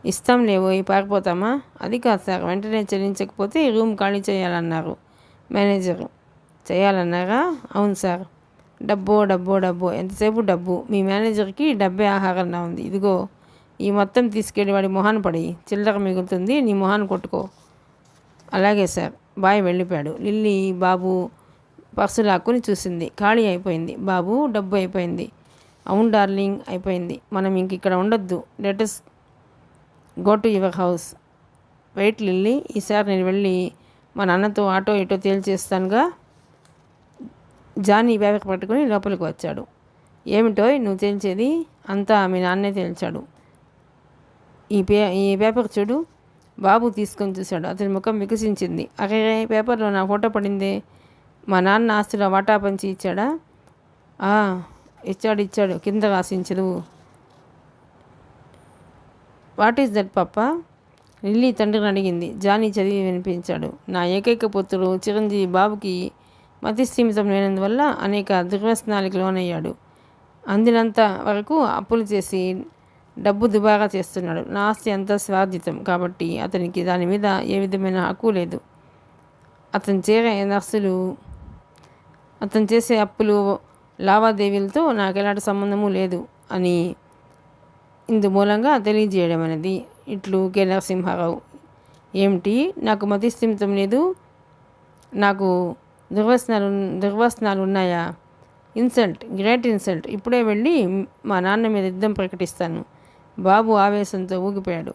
ఇస్తాం లేవో, పారిపోతామా? అది కాదు సార్, వెంటనే చెల్లించకపోతే రూమ్ ఖాళీ చేయాలన్నారు మేనేజరు. చేయాలన్నారా? అవును సార్. డబ్బో, ఎంతసేపు డబ్బు. మీ మేనేజర్కి డబ్బే ఆహారంగా ఉంది. ఇదిగో ఈ మొత్తం తీసుకెళ్ళి వాడి మొహాన్ని పడి, చిల్లర మిగులుతుంది, నీ మొహాన్ని కొట్టుకో. అలాగే సార్. బాయ్ వెళ్ళిపోయాడు. లిల్లీ బాబు పర్సు లాక్కుని చూసింది. ఖాళీ అయిపోయింది. బాబు, డబ్బు అయిపోయింది. అవును డార్లింగ్, అయిపోయింది. మనం ఇంక ఇక్కడ ఉండొద్దు. Let us go to your house. Wait Lily, ఈసారి నేను వెళ్ళి మా నాన్నతో ఆటో ఇటో తేల్చేస్తానుగా. జానీ పేపర్ పట్టుకుని లోపలికి వచ్చాడు. ఏమిటో నువ్వు తేల్చేది? అంతా మీ నాన్నే తేల్చాడు. ఈ పేపర్ చూడు. బాబు తీసుకొని చూశాడు. అతని ముఖం వికసించింది. అరే, పేపర్లో నా ఫోటో పడిందే. మా నాన్న ఆస్తిలో వాటా పంచి ఇచ్చాడా? ఇచ్చాడు. కింద రాసించదు. What is that papa? Lilly తండ్రిని అడిగింది. జానీ చదివి వినిపించాడు. నా ఏకైక పుత్రుడు చిరంజీవి బాబుకి మతిస్థిమితం లేనందువల్ల అనేక దుర్వ్యసనాలకు లోనయ్యాడు. అందినంత వరకు అప్పులు చేసి డబ్బు దుబారా చేస్తున్నాడు. నా ఆస్తి అంతా స్వార్జితం కాబట్టి అతనికి దాని మీద ఏ విధమైన హక్కు లేదు. అతను చేసే అప్పులు లావాదేవీలతో నాకు ఎలాంటి సంబంధము లేదు అని ఇందు మూలంగా తెలియజేయడం అనేది. ఇట్లు కె నరసింహారావు. ఏమిటి, నాకు మతిస్థిమితం లేదు, నాకు దుర్వ్యసనాలు ఉన్నాయా? Great insult. ఇప్పుడే వెళ్ళి మా నాన్న మీద యుద్ధం ప్రకటిస్తాను. బాబు ఆవేశంతో ఊగిపోయాడు.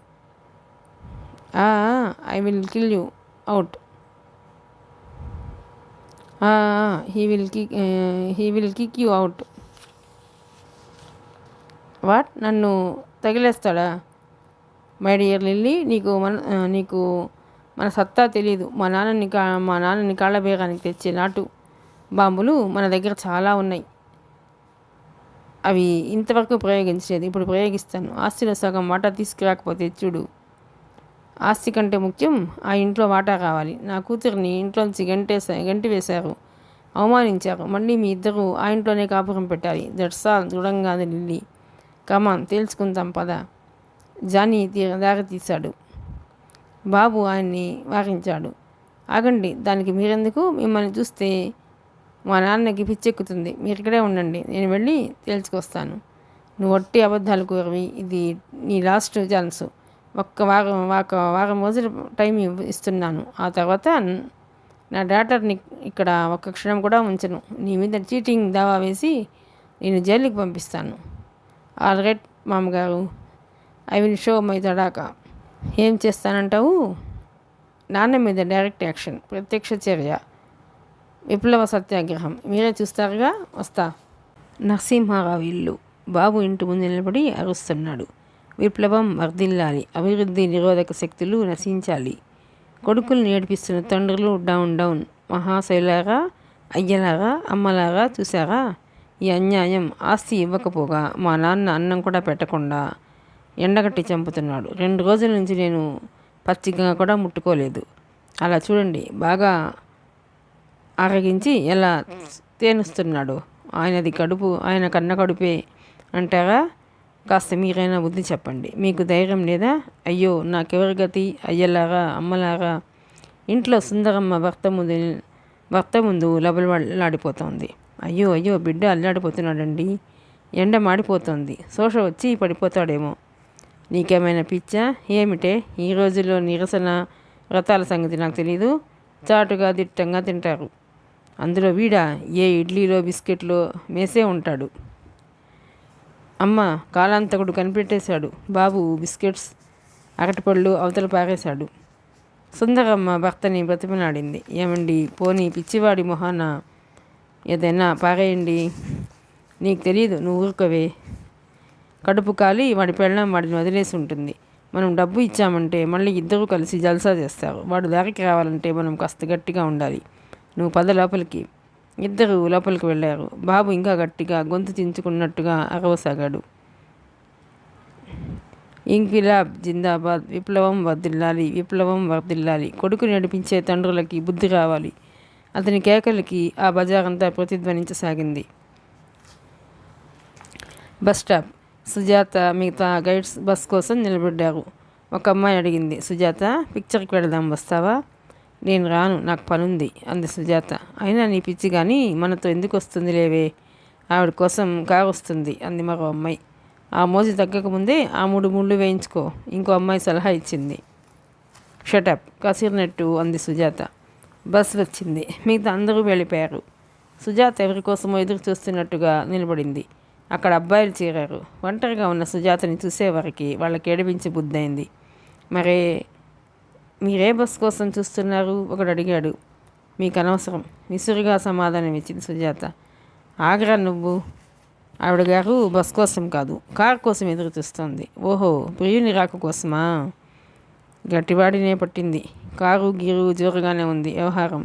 I will kill you out. He will kick you out. What, నన్ను తగిలేస్తాడా? మై డియర్ లిల్లీ, నీకు మన సత్తా తెలీదు. మా నాన్నని కాళ్ళ బేగానికి తెచ్చే నాటు బాంబులు మన దగ్గర చాలా ఉన్నాయి. అవి ఇంతవరకు ప్రయోగించలేదు, ఇప్పుడు ప్రయోగిస్తాను. ఆస్తిలో సగం వాటా తీసుకురాకపోతే చూడు. ఆస్తి కంటే ముఖ్యం ఆ ఇంట్లో వాటా కావాలి. నా కూతురిని ఇంట్లోంచి గంటి వేశారు, అవమానించారు. మళ్ళీ మీ ఇద్దరు ఆ ఇంట్లోనే కాపురం పెట్టాలి. That's all. దృఢంగా అది లిల్లీ. కమాన్, తేల్చుకుందాం పద. జానీ దారి తీశాడు. బాబు ఆయన్ని వారించాడు. ఆగండి, దానికి మీరెందుకు? మిమ్మల్ని చూస్తే మా నాన్నకి పిచ్చెక్కుతుంది. మీరు ఇక్కడే ఉండండి, నేను వెళ్ళి తేల్చుకొస్తాను. నువ్వు ఒట్టి అబద్ధాలు కోరవి. ఇది నీ లాస్ట్ ఛాన్స్. ఒక్క వారం రోజులు టైం ఇస్తున్నాను. ఆ తర్వాత నా డాటర్ని ఇక్కడ ఒక్క క్షణం కూడా ఉంచను. నీ మీద చీటింగ్ దావా వేసి నేను జైలుకి పంపిస్తాను. ఆల్ రైట్ మామగారు, ఐ విల్ షో మై తడాకా. ఏం చేస్తానంటావు? నాన్న మీద డైరెక్ట్ యాక్షన్, ప్రత్యక్ష చర్య, విప్లవ సత్యాగ్రహం. మీరే చూస్తారుగా. వస్తా. నరసింహారావు ఇల్లు. బాబు ఇంటి ముందు నిలబడి అరుస్తున్నాడు. విప్లవం వర్ధిల్లాలి, అభివృద్ధి నిరోధక శక్తులు నశించాలి. కొడుకుల్ని ఏడిపిస్తున్న తండ్రులు డౌన్ డౌన్. మహాశైలారా, అయ్యలారా, అమ్మలారా, చూసారా ఈ అన్యాయం? ఆస్తి ఇవ్వకపోగా మా నాన్న అన్నం కూడా పెట్టకుండా ఎండగట్టి చంపుతున్నాడు. 2 రోజుల నుంచి నేను పచ్చిగా కూడా ముట్టుకోలేదు. అలా చూడండి, బాగా ఆరగించి ఎలా తేనుస్తున్నాడు. ఆయన కన్న కడుపే అంటారా? కాస్త మీరైనా బుద్ధి చెప్పండి. మీకు ధైర్యం లేదా? అయ్యో, నాకెవరి గతి? అయ్యలారా, అమ్మలారా. ఇంట్లో సుందరమ్మ భర్త ముందు లబలబలాడిపోతోంది. అయ్యో అయ్యో, బిడ్డ అల్లాడిపోతున్నాడండి. ఎండ మాడిపోతుంది. శోష వచ్చి పడిపోతాడేమో. నీకేమైనా పిచ్చా ఏమిటే? ఈ రోజుల్లో నిరసన వ్రతాల సంగతి నాకు తెలీదు. చాటుగా దిట్టంగా తింటారు. అందులో వీడా ఏ ఇడ్లీలో బిస్కెట్లో మేసే ఉంటాడు. అమ్మ కాలాంతకుడు కనిపెట్టేశాడు. బాబు బిస్కెట్స్ అరటిపళ్ళు అవతల పారేశాడు. సుందరమ్మ భర్తని బ్రతిమలాడింది. ఏమండి, పోనీ పిచ్చివాడి మొహాన ఏదైనా పారేయండి. నీకు తెలియదు, నువ్వు ఊరుకోవే. కడుపు కాలి వాడి పెళ్ళం వాడిని వదిలేసి ఉంటుంది. మనం డబ్బు ఇచ్చామంటే మళ్ళీ ఇద్దరూ కలిసి జల్సా చేస్తారు. వాడు దారికి రావాలంటే మనం కాస్త గట్టిగా ఉండాలి. నువ్వు పద లోపలికి. ఇద్దరు లోపలికి వెళ్ళారు. బాబు ఇంకా గట్టిగా గొంతు చించుకున్నట్టుగా అరవసాగాడు. ఇంక్విలాబ్ జిందాబాద్, విప్లవం వర్ధిల్లాలి, విప్లవం వర్ధిల్లాలి. కొడుకు నడిపించే తండ్రులకి బుద్ధి రావాలి. అతని కేకలకి ఆ బజారంతా ప్రతిధ్వనించసాగింది. Bus stop. సుజాత మిగతా గైడ్స్ బస్ కోసం నిలబడ్డారు. ఒక అమ్మాయి అడిగింది, సుజాత పిక్చర్కి వెళదాం, వస్తావా? నేను రాను, నాకు పనుంది అంది సుజాత. అయినా నీ పిచ్చి కానీ మనతో ఎందుకు వస్తుంది లేవే, ఆవిడ కోసం కారు వస్తుంది అంది మరో అమ్మాయి. ఆ మోజు తగ్గకముందే ఆ 3 ముళ్ళు వేయించుకో, ఇంకో అమ్మాయి సలహా ఇచ్చింది. షటప్ కసిరినట్టు అంది సుజాత. బస్ వచ్చింది. మిగతా అందరూ వెళ్ళిపోయారు. సుజాత ఎవరి కోసమో ఎదురు చూస్తున్నట్టుగా నిలబడింది. అక్కడ అబ్బాయిలు చేరారు. ఒంటరిగా ఉన్న సుజాతని చూసేవారికి వాళ్ళకి ఏడిపించి బుద్ధైంది. మీరే బస్ కోసం చూస్తున్నారు? ఒకడు అడిగాడు. మీకు అనవసరం, విసురుగా సమాధానం ఇచ్చింది సుజాత. ఆగ్రా నువ్వు. ఆవిడ గారు బస్ కోసం కాదు, కారు కోసం ఎదురు చూస్తోంది. ఓహో, ప్రియుని రాక కోసమా? గట్టివాడినే పట్టింది. కారు గీరు జోరుగానే ఉంది వ్యవహారం.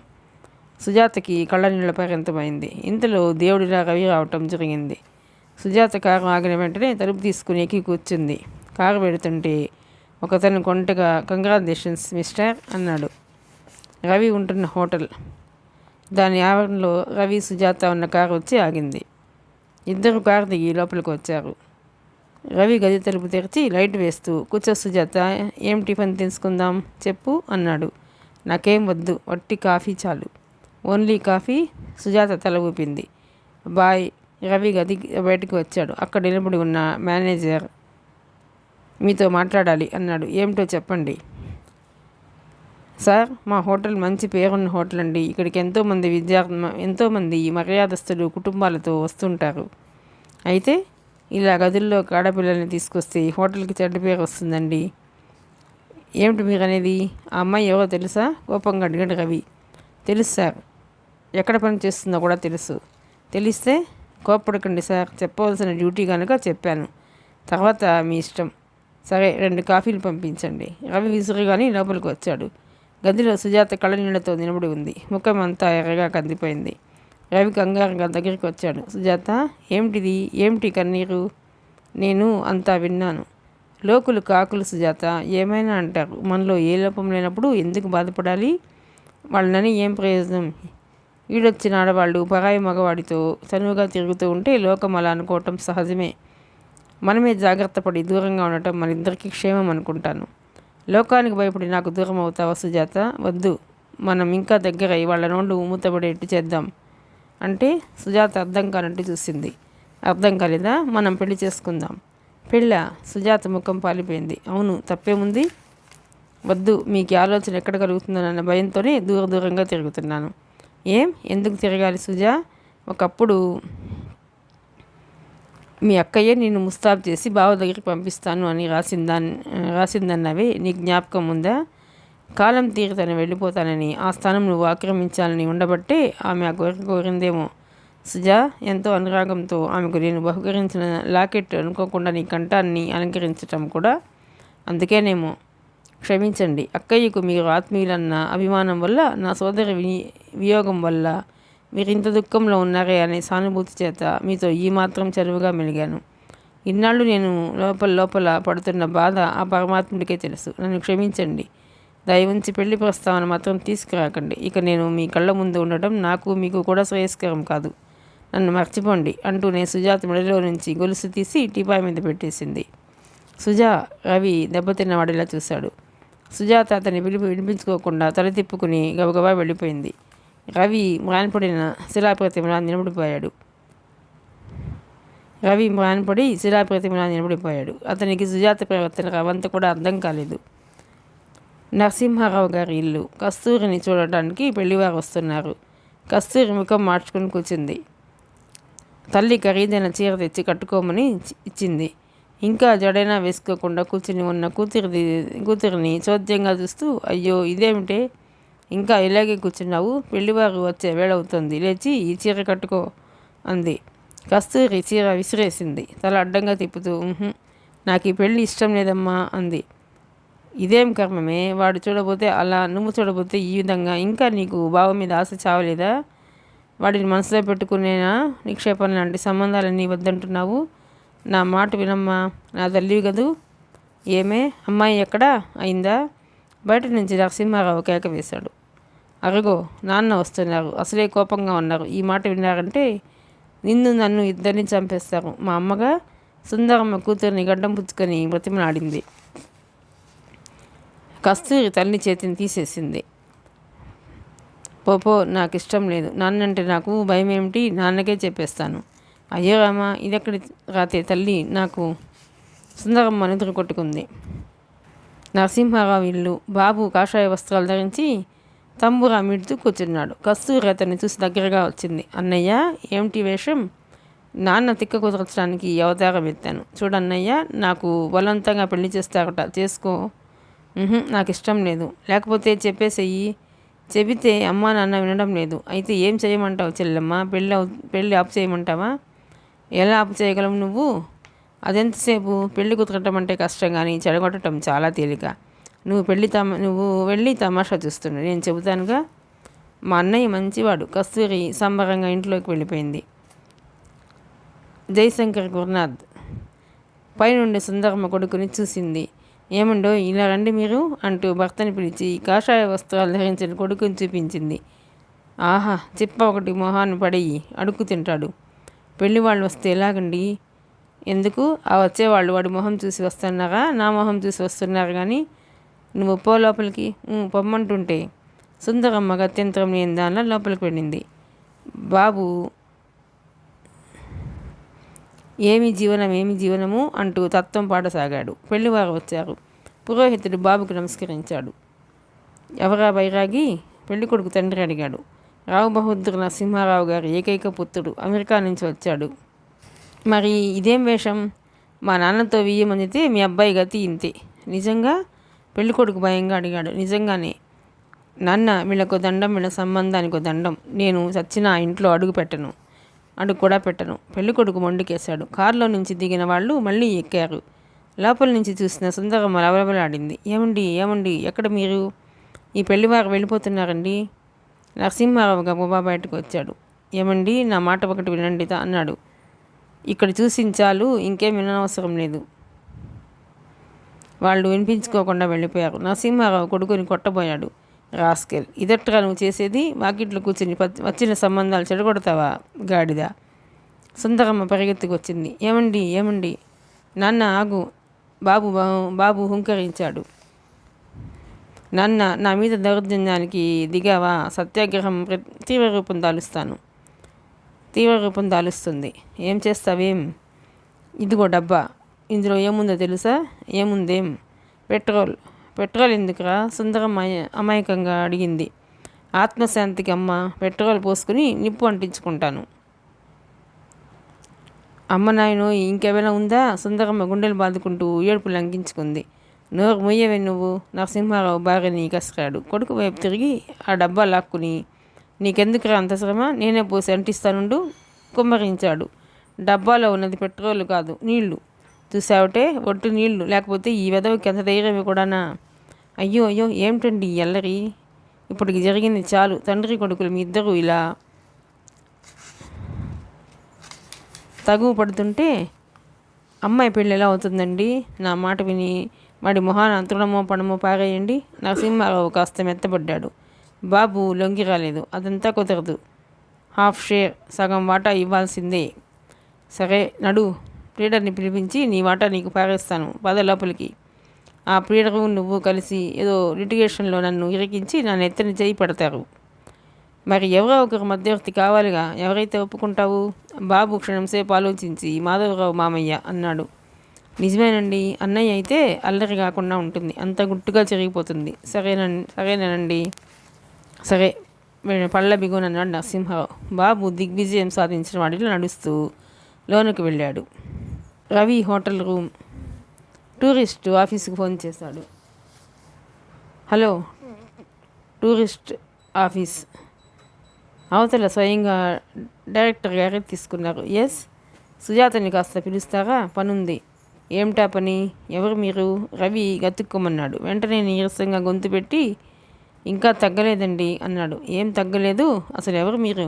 సుజాతకి కళ్ళ నీళ్ళ పర్యంతమైంది. ఇంతలో దేవుడిలా రవి రావటం జరిగింది. సుజాత కారు ఆగిన వెంటనే తలుపు తీసుకుని ఎక్కి కూర్చుంది. కారు పెడుతుంటే ఒకతను కొంటగా కంగ్రాచులేషన్స్ మిస్టర్ అన్నాడు. రవి ఉంటున్న హోటల్. దాని ఆవరణలో రవి సుజాత ఉన్న కారు వచ్చి ఆగింది. ఇద్దరు కారు దిగి లోపలికి వచ్చారు. రవి గది తలుపు తెరిచి లైట్ వేస్తూ, కూర్చో సుజాత, ఏం టిఫిన్ తీసుకుందాం చెప్పు అన్నాడు. నాకేం వద్దు, వట్టి కాఫీ చాలు. Only coffee? సుజాత తల ఊపింది. బాయ్. రవి గది బయటికి వచ్చాడు. అక్కడ నిలబడి ఉన్న మేనేజర్ మీతో మాట్లాడాలి అన్నాడు. ఏమిటో చెప్పండి. సార్, మా హోటల్ మంచి పేరున్న హోటల్ అండి. ఇక్కడికి ఎంతోమంది మర్యాదస్తులు కుటుంబాలతో వస్తుంటారు. అయితే ఇలా గదుల్లో ఆడపిల్లల్ని తీసుకొస్తే హోటల్కి చెడ్డ పేరు వస్తుందండి. ఏమిటి మీరు అనేది? ఆ అమ్మాయి ఎవరో తెలుసా? కోపంగా అడిగాడు రవి. తెలుసు సార్. ఎక్కడ పని చేస్తుందో కూడా తెలుసు. తెలిస్తే కోప్పడకండి సార్, చెప్పవలసిన డ్యూటీ కనుక చెప్పాను. తర్వాత మీ ఇష్టం. సరే, 2 కాఫీలు పంపించండి. రవి విసురుగాని లోపలికి వచ్చాడు. గదిలో సుజాత కళ్ళనీళ్లతో నిలబడి ఉంది. ముఖం అంతా ఎర్రగా కందిపోయింది. రవి కంగారుగా దగ్గరికి వచ్చాడు. సుజాత, ఏమిటిది? ఏమిటి కన్నీరు? నేను అంతా విన్నాను. లోకులు కాకులు సుజాత, ఏమైనా అంటారు. మనలో ఏ లోపం లేనప్పుడు ఎందుకు బాధపడాలి? వాళ్ళని ఏం ప్రయోజనం? ఈడొచ్చిన ఆడవాళ్ళు పరాయి మగవాడితో చనువుగా తిరుగుతూ ఉంటే లోకం అలా అనుకోవటం సహజమే. మనమే జాగ్రత్త పడి దూరంగా ఉండటం మనిద్దరికీ క్షేమం అనుకుంటాను. లోకానికి భయపడి నాకు దూరం అవుతావా సుజాత? వద్దు. మనం ఇంకా దగ్గరై వాళ్ళ నోళ్ళు మూతపడేట్టు చేద్దాం. అంటే? సుజాత అర్థం కానట్టు చూసింది. అర్థం కాలేదా? మనం పెళ్లి చేసుకుందాం. పెళ్ళా? సుజాత ముఖం పాలిపోయింది. అవును, తప్పేముంది? వద్దు. మీకు ఆలోచన ఎక్కడ కలుగుతుందన్న భయంతోనే దూరంగా తిరుగుతున్నాను. ఎందుకు తిరగాలి సుజా? ఒకప్పుడు మీ అక్కయ్య నిన్ను ముస్తాబు చేసి బావ దగ్గరికి పంపిస్తాను అని రాసిందన్నవే నీకు జ్ఞాపకం ఉందా? కాలం తీరి తను వెళ్ళిపోతానని, ఆ స్థానం నువ్వు ఆక్రమించాలని ఉండబట్టే ఆమె ఆ కోరిక కోరిందేమో. సుజా ఎంతో అనురాగంతో ఆమెకు నేను బహుకరించిన లాకెట్ అనుకోకుండా నీ కంఠాన్ని అలంకరించటం కూడా అందుకేనేమో. క్షమించండి అక్కయ్యకు మీరు ఆత్మీయులన్న అభిమానం వల్ల, నా సోదరి వియోగం వల్ల మీరు ఇంత దుఃఖంలో ఉన్నారే అనే సానుభూతి చేత మీతో ఈ మాత్రం చనువుగా మెలిగాను. ఇన్నాళ్ళు నేను లోపల పడుతున్న బాధ ఆ పరమాత్ముడికే తెలుసు. నన్ను క్షమించండి. దయ ఉంచి పెళ్లి ప్రస్తావన మాత్రం తీసుకురాకండి. ఇక నేను మీ కళ్ళ ముందు ఉండటం నాకు మీకు కూడా శ్రేయస్కరం కాదు. నన్ను మర్చిపోండి అంటూనే సుజాత మెడలో నుంచి గొలుసు తీసి టీపాయ్ మీద పెట్టేసింది. సుజా రవి దెబ్బతిన్నవాడిలా చూశాడు. సుజాత అతని పిలుపు వినిపించుకోకుండా తల తిప్పుకుని గబగబా వెళ్ళిపోయింది. రవి మ్రాన్పడిన శిలాప్రతిమలా నిలబడిపోయాడు. అతనికి సుజాత ప్రవర్తన అవంత కూడా అర్థం కాలేదు. నరసింహారావు గారి ఇల్లు. కస్తూరిని చూడటానికి పెళ్లివారు వస్తున్నారు. కస్తూరి ముఖం మార్చుకుని కూర్చుంది. తల్లి ఖరీదైన చీర తెచ్చి కట్టుకోమని ఇచ్చింది. ఇంకా జడైనా వేసుకోకుండా కూర్చుని ఉన్న కూతురిని చోద్యంగా చూస్తూ, అయ్యో ఇదేమిటే ఇంకా ఇలాగే కూర్చున్నావు, పెళ్లివారు వచ్చే వేళవుతుంది, లేచి ఈ చీర కట్టుకో అంది. కస్తూరి చీర విసిరేసింది. తల అడ్డంగా తిప్పుతూ, నాకు ఈ పెళ్ళి ఇష్టం లేదమ్మా అంది. ఇదేం కర్మమే, వాడు చూడబోతే అలా, నువ్వు చూడబోతే ఈ విధంగా, ఇంకా నీకు బావ మీద ఆశ చావలేదా? వాడిని మనసులో పెట్టుకునేనా నిక్షేపణ లాంటి సంబంధాలన్నీ వద్దంటున్నావు? నా మాట వినమ్మా, నా తల్లివి కదూ. ఏమే అమ్మాయి ఎక్కడా అయిందా? బయట నుంచి నరసింహారావు కేక వేశాడు. అరుగో నాన్న వస్తున్నారు, అసలే కోపంగా ఉన్నారు. ఈ మాట విన్నారంటే నిన్ను నన్ను ఇద్దరిని చంపేస్తారు. మా అమ్మగా సుందరమ్మ కూతురిని గడ్డం పుచ్చుకొని బ్రతిమలాడింది. కస్తూరి తల్లి చేతిని తీసేసింది. పోపో, నాకు ఇష్టం లేదు. నాన్నంటే నాకు భయం ఏమిటి? నాన్నకే చెప్పేస్తాను. అయ్యో రామా, ఇదెక్కడి రాతే తల్లి, నాకు సుందరమ్మ ఎదురు కొట్టుకుంది. నరసింహారావు ఇల్లు. బాబు కాషాయ వస్త్రాలు ధరించి తంబురా మిడుతూ కూర్చున్నాడు. కస్తూరి అతన్ని చూసి దగ్గరగా వచ్చింది. అన్నయ్య, ఏమిటి వేషం? నాన్న తిక్క కుదర్చడానికి ఈ అవతారం ఎత్తాను. చూడన్నయ్య, నాకు బలవంతంగా పెళ్లి చేస్తారట, చేసుకో. నాకు ఇష్టం లేదు. లేకపోతే చెప్పేసేయి. చెబితే అమ్మా నాన్న వినడం లేదు. అయితే ఏం చేయమంటావు చెల్లెమ్మ? పెళ్ళి ఆపు చేయమంటావా? ఎలా ఆపు చేయగలవు నువ్వు? అదెంతసేపు? పెళ్లి కుదరటం అంటే కష్టం, కానీ చెడగొట్టడం చాలా తేలిక. నువ్వు వెళ్ళి తమాషా చూస్తుండు, నేను చెబుతానుగా. మా అన్నయ్య మంచివాడు. కస్తూరి సంబరంగా ఇంట్లోకి వెళ్ళిపోయింది. జయశంకర్ గురునాథ్ పైనుండి సుందరమ్మ కొడుకుని చూసింది. ఏమండో ఇలా రండి మీరు అంటూ భర్తని పిలిచి కాషాయ వస్త్రాలు ధరించిన కొడుకుని చూపించింది. ఆహా, చిప్ప ఒకటి మొహాన్ని పడేయి, అడుక్కు తింటాడు. పెళ్లి వాళ్ళు వస్తే ఎలాగండి? ఎందుకు? ఆ వచ్చేవాళ్ళు వాడి మొహం చూసి వస్తున్నారా, నా మొహం చూసి వస్తున్నారు? కానీ నువ్వు పో లోపలికి. పొమ్మంటుంటే సుందరమ్మ గత్యంతరం లేని దానిలో లోపలికి వెళ్ళింది. బాబు ఏమి జీవనము అంటూ తత్వం పాడసాగాడు. పెళ్లివారు వచ్చారు. పురోహితుడు బాబుకు నమస్కరించాడు. ఎవరా బైరాగి? పెళ్లి కొడుకు తండ్రి అడిగాడు. రావు బహదూర్ నరసింహారావు గారి ఏకైక పుత్రుడు, అమెరికా నుంచి వచ్చాడు. మరి ఇదేం వేషం? మా నాన్నతో వియ్యమందితే మీ అబ్బాయి గతి ఇంతే. నిజంగా? పెళ్లి కొడుకు భయంగా అడిగాడు. నిజంగానే నాన్న, వీళ్ళకో దండం, వీళ్ళ సంబంధానికో దండం. నేను చచ్చిన ఆ ఇంట్లో అడుగు కూడా పెట్టను. పెళ్లి కొడుకు మొండికేశాడు. కారులో నుంచి దిగిన వాళ్ళు మళ్ళీ ఎక్కారు. లోపల నుంచి చూసిన సుందరమ్మ లవలవలాడింది. ఏమండి, ఎక్కడ మీరు? ఈ పెళ్లివారు వెళ్ళిపోతున్నారండి. నరసింహారావు గబగబా బయటకు వచ్చాడు. ఏమండి, నా మాట ఒకటి వినండి అన్నాడు. ఇక్కడ చూసించాలు, ఇంకేం వినవసరం లేదు. వాళ్ళు వినిపించుకోకుండా వెళ్ళిపోయారు. నరసింహారావు కొడుకుని కొట్టబోయాడు. రాస్కెల్, ఇదట్రా నువ్వు చేసేది? వాకిట్లో కూర్చుని వచ్చిన సంబంధాలు చెడగొడతావా గాడిద? సుందరమ్మ పరిగెత్తుకొచ్చింది. ఏమండి, నాన్న ఆగు. బాబు హుంకరించాడు. నాన్న, నా మీద దౌర్జన్యానికి దిగావా? సత్యాగ్రహం తీవ్ర రూపం దాలుస్తుంది. ఏం చేస్తావేం? ఇదిగో డబ్బా. ఇందులో ఏముందో తెలుసా? ఏముందేం? పెట్రోల్ ఎందుకురా? సుందరం అమాయకంగా అడిగింది. ఆత్మశాంతికి అమ్మ. పెట్రోల్ పోసుకుని నిప్పు అంటించుకుంటాను. అమ్మ నాయనో, ఇంకేమైనా ఉందా? సుందరమ్మ గుండెలు బాదుకుంటూ ఏడుపు లంఘించుకుంది. నోరు మొయ్యవే నువ్వు. నరసింహారావు భార్యని కసిరాడు. కొడుకు వైపు తిరిగి ఆ డబ్బా లాక్కుని, నీకెందుకురా అంత శ్రమ? నేనే పోసి అంటిస్తానుండు కుమ్మరించాడు. డబ్బాలో ఉన్నది పెట్రోలు కాదు, నీళ్లు. చూసావటే, ఒట్టు నీళ్లు. లేకపోతే ఈ వెధవకి ఎంత ధైర్యం కూడానా? అయ్యో అయ్యో, ఏమిటండి ఈ అల్లరి? ఇప్పటికి జరిగింది చాలు. తండ్రి కొడుకులు మీ ఇద్దరు ఇలా తగువ పడుతుంటే అమ్మాయి పెళ్ళి ఎలా అవుతుందండి? నా మాట విని వాడి మొహాన తృణమో పడమో పారేయండి. నరసింహారావు కాస్త మెత్తబడ్డాడు. బాబు లొంగి రాలేదు. అదంతా కుదరదు. హాఫ్ షేర్, సగం వాటా ఇవ్వాల్సిందే. సరే నడు, ప్లీడర్ని పిలిపించి నీ వాటా నీకు పారేస్తాను. పద లోపలికి. ఆ ప్లీడరు నువ్వు కలిసి ఏదో లిటిగేషన్లో నన్ను ఇరికించి నా నెత్తని చేయి పడతారు. మరి ఎవరో ఒకరు మధ్యవర్తి కావాలిగా. ఎవరైతే ఒప్పుకుంటావు? బాబు క్షణంసేపు ఆలోచించి మాధవరావు మామయ్య అన్నాడు. నిజమేనండి. అన్నయ్య అయితే అల్లరి కాకుండా ఉంటుంది, అంత గుట్టుగా జరిగిపోతుంది. సరేనండి. సరే పళ్ళ బిగునన్నాడు నరసింహారావు. బాబు దిగ్విజయం సాధించిన వాడిలో నడుస్తూ లోనికి వెళ్ళాడు. Ravi hotel room. టూరిస్ట్ ఆఫీస్కి ఫోన్ చేశాడు. Hello, tourist office. అవతల స్వయంగా డైరెక్టర్ గారే తీసుకున్నారు. ఎస్, సుజాతని కాస్త పిలుస్తారా? పనుంది. ఏమిటా పని? ఎవరు మీరు? రవి గతుక్కోమన్నాడు. వెంటనే నీరసంగా గొంతు పెట్టి, ఇంకా తగ్గలేదండి అన్నాడు. ఏం తగ్గలేదు? అసలు ఎవరు మీరు?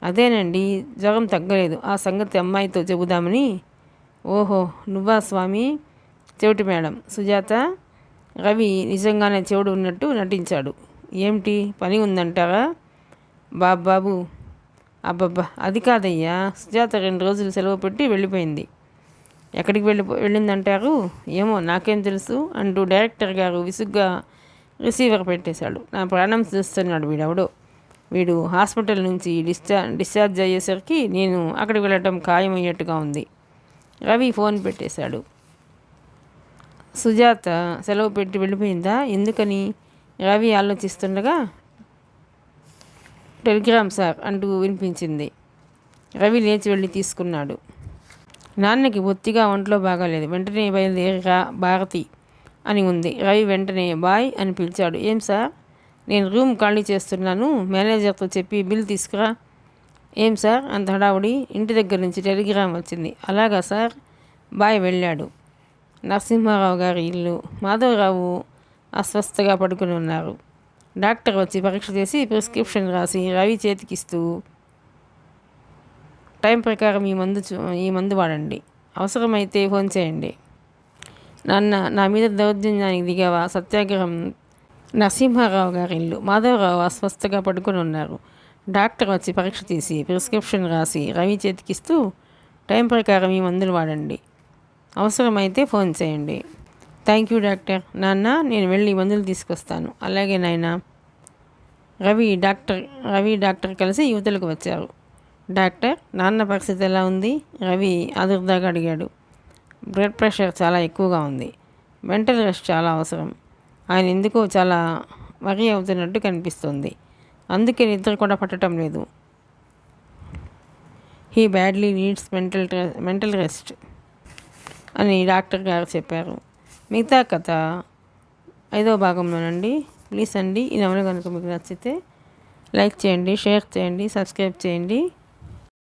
అదేనండి, జ్వరం తగ్గలేదు. ఆ సంగతి అమ్మాయితో చెబుదామని. ఓహో, నువ్వా స్వామి? చెవిటి మేడం సుజాత. రవి నిజంగానే చెవుడు ఉన్నట్టు నటించాడు. ఏమిటి పని ఉందంటారా? బాబు అబ్బబ్బా, అది కాదయ్యా. సుజాత 2 రోజులు సెలవు పెట్టి వెళ్ళిపోయింది. ఎక్కడికి వెళ్ళిందంటారు? ఏమో, నాకేం తెలుసు అంటూ డైరెక్టర్ గారు విసుగ్గా రిసీవర్ పెట్టేశాడు. నా ప్రాణం చూస్తున్నాడు వీడెవడో. వీడు హాస్పిటల్ నుంచి డిశ్చార్జ్ అయ్యేసరికి నేను అక్కడికి వెళ్ళటం ఖాయమయ్యేట్టుగా ఉంది. రవి ఫోన్ పెట్టేశాడు. సుజాత సెలవు పెట్టి వెళ్ళిపోయిందా? ఎందుకని? రవి ఆలోచిస్తుండగా టెలిగ్రామ్ సార్ అంటూ వినిపించింది. రవి లేచి వెళ్ళి తీసుకున్నాడు. నాన్నకి బొత్తిగా ఒంట్లో బాగాలేదు. వెంటనే బయలుదేరిరా భారతి అని ఉంది. రవి వెంటనే బాయ్ అని పిలిచాడు. ఏం సార్? నేను రూమ్ ఖాళీ చేస్తున్నాను, మేనేజర్తో చెప్పి బిల్ తీసుకురా. ఏం సార్ అంత హడావుడి? ఇంటి దగ్గర నుంచి టెలిగ్రామ్ వచ్చింది. అలాగా సార్. బాయ్ వెళ్ళాడు. నరసింహారావు గారి ఇల్లు. మాధవరావు అస్వస్థగా పడుకుని ఉన్నారు. డాక్టర్ వచ్చి పరీక్ష చేసి ప్రిస్క్రిప్షన్ రాసి రవి చేతికిస్తూ, టైం ప్రకారం ఈ మందు వాడండి, అవసరమైతే ఫోన్ చేయండి. నాన్న, నా మీద దౌర్జన్యానికి దిగావా? సత్యాగ్రహం. నరసింహారావు గారి ఇల్లు. మాధవరావు అస్వస్థగా పడుకొని ఉన్నారు. డాక్టర్ వచ్చి పరీక్ష తీసి ప్రిస్క్రిప్షన్ రాసి రవి చేతికిస్తూ, టైం ప్రకారం ఈ మందులు వాడండి, అవసరమైతే ఫోన్ చేయండి. Thank you doctor. నాన్న, నేను వెళ్ళి మందులు తీసుకొస్తాను. అలాగే నాయనా. రవి డాక్టర్ కలిసి యువతలకు వచ్చారు. డాక్టర్, నాన్న పరిస్థితి ఎలా ఉంది? రవి ఆదుర్దాగా అడిగాడు. బ్లడ్ ప్రెషర్ చాలా ఎక్కువగా ఉంది. మెంటల్ రెస్ట్ చాలా అవసరం. ఆయన ఎందుకో చాలా వరి అవుతున్నట్టు కనిపిస్తుంది. అందుకే నిద్ర కూడా పట్టడం లేదు. He badly needs mental rest అని డాక్టర్ గారు చెప్పారు. మిగతా కథ 5వ భాగంలోనండి. ప్లీజ్ అండి, ఈ నవల కనుక మీకు నచ్చితే లైక్ చేయండి, షేర్ చేయండి, సబ్స్క్రైబ్ చేయండి.